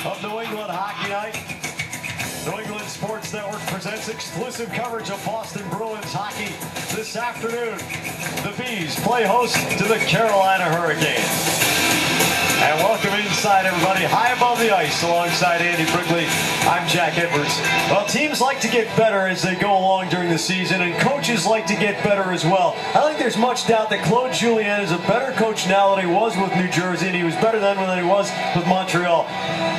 of New England Hockey Night. New England Sports Network presents exclusive coverage of Boston Bruins hockey this afternoon. The Bees play host to the Carolina Hurricanes. And welcome inside, everybody. High above the ice, alongside Andy Brickley, I'm Jack Edwards. Well, teams like to get better as they go along during the season, and coaches like to get better as well. I don't think there's much doubt that Claude Julien is a better coach now than he was with New Jersey, and he was better then than he was with Montreal.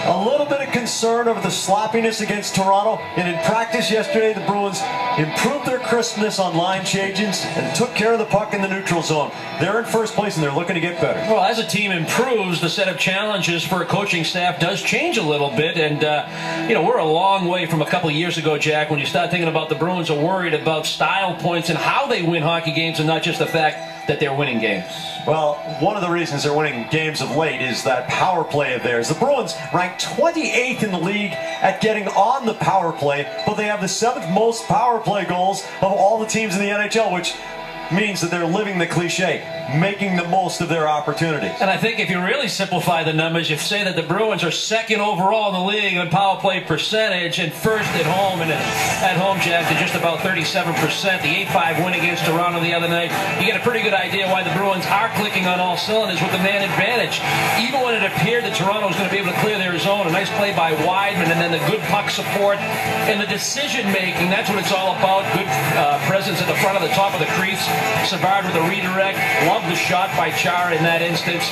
A little bit of concern over the sloppiness against Toronto, and in practice yesterday, the Bruins improved their crispness on line changes and took care of the puck in the neutral zone. They're in first place, and they're looking to get better. Well, as a team improves, the set of challenges for a coaching staff does change a little bit, and you know, we're a long way from a couple of years ago, Jack, when you start thinking about the Bruins are worried about style points and how they win hockey games, and not just the fact that they're winning games. Well, one of the reasons they're winning games of late is that power play of theirs. The Bruins rank 28th in the league at getting on the power play, but they have the 7th most power play goals of all the teams in the NHL, which means that they're living the cliche, making the most of their opportunities. And I think if you really simplify the numbers, you say that the Bruins are 2nd overall in the league in power play percentage and 1st at home. And at home, Jack, to just about 37%. The 8-5 win against Toronto the other night. You get a pretty good idea why the Bruins are clicking on all cylinders with the man advantage. Even when it appeared that Toronto was going to be able to clear their zone, a nice play by Wideman, and then the good puck support and the decision making. That's what it's all about. Good presence at the front of the top of the crease. Savard with a redirect. Love the shot by Chara in that instance.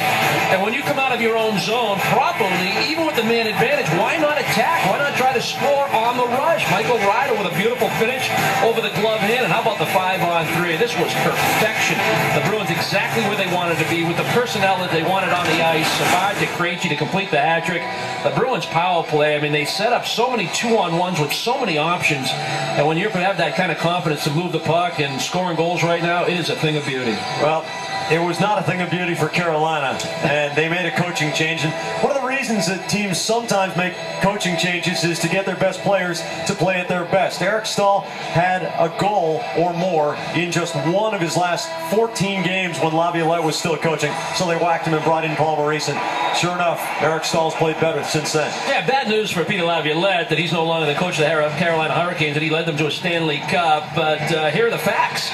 And when you come out of your own zone properly, even with the man advantage, why not attack? Why not try to score on the rush? Michael Ryder with a beautiful finish over the glove hand. And how about the 5-on-3? This was perfection. The Bruins exactly where they wanted to be with the personnel that they wanted on the ice. Savard to Krejci to complete the hat trick. The Bruins power play, I mean, they set up so many 2-on-1s with so many options. And when you have that kind of confidence to move the puck and scoring goals right now, it is a thing of beauty. Well, it was not a thing of beauty for Carolina, and they made a coaching change. And one of the reasons that teams sometimes make coaching changes is to get their best players to play at their best. Eric Stahl had a goal or more in just one of his last 14 games when Laviolette was still coaching, so they whacked him and brought in Paul Maurice, and sure enough, Eric Stahl's played better since then. Yeah, bad news for Peter Laviolette that he's no longer the coach of the Carolina Hurricanes, and he led them to a Stanley Cup, but here are the facts.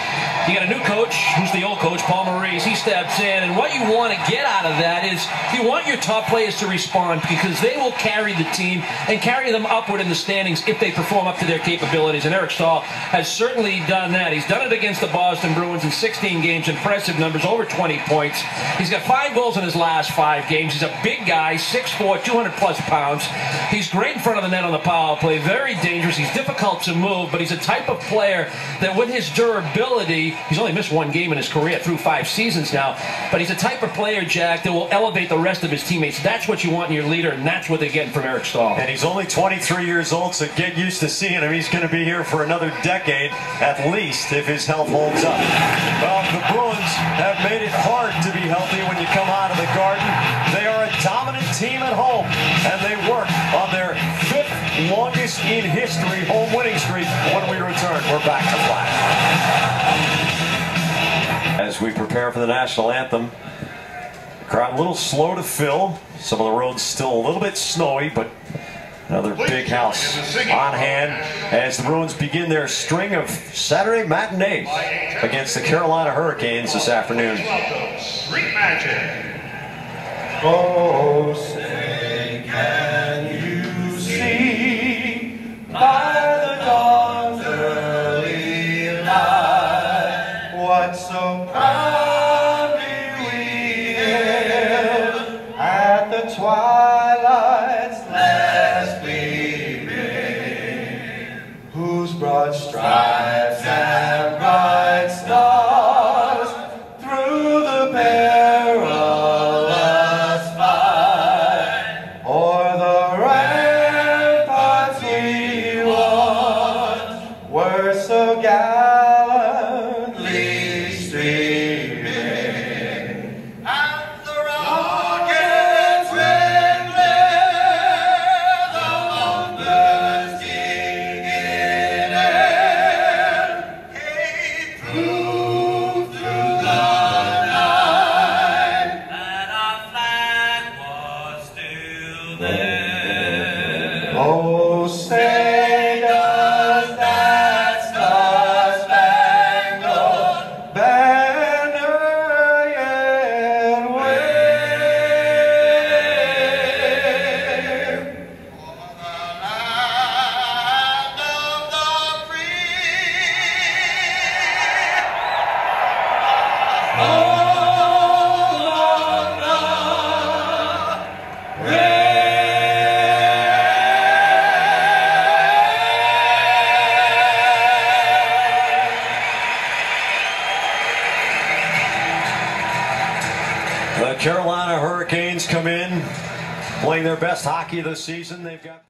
You got a new coach, who's the old coach, Paul Maurice. He steps in, and what you want to get out of that is you want your top players to respond, because they will carry the team and carry them upward in the standings if they perform up to their capabilities, and Eric Stahl has certainly done that. He's done it against the Boston Bruins in 16 games, impressive numbers, over 20 points. He's got 5 goals in his last 5 games. He's a big guy, 6'4", 200-plus pounds. He's great in front of the net on the power play, very dangerous. He's difficult to move, but he's a type of player that with his durability, he's only missed 1 game in his career through 5 seasons now, but he's a type of player, Jack, that will elevate the rest of his teammates. That's what you want in your leader, and that's what they're getting from Eric Stahl. And he's only 23 years old, so get used to seeing him. He's going to be here for another decade, at least, if his health holds up. Well, the Bruins have made it hard to be healthy when you come out of the Garden. They are a dominant team at home, and they work on their 5th longest in history home winning streak. When we return, we're back to Flash. As we prepare for the national anthem, crowd a little slow to fill. Some of the roads still a little bit snowy, but another big house on hand as the Bruins begin their string of Saturday matinees against the Carolina Hurricanes this afternoon. Street Magic. Oh, say, can you see by the dawn's early light what so proudly we hailed at the twilight's last gleaming, whose broad stripes and bright stars through the perilous fight o'er the ramparts we won were so gallantly streaming, and the rocket's red glare Oh, say does that star-spangled banner yet wave? Over the land of the free. The Carolina Hurricanes come in playing their best hockey this season. They've got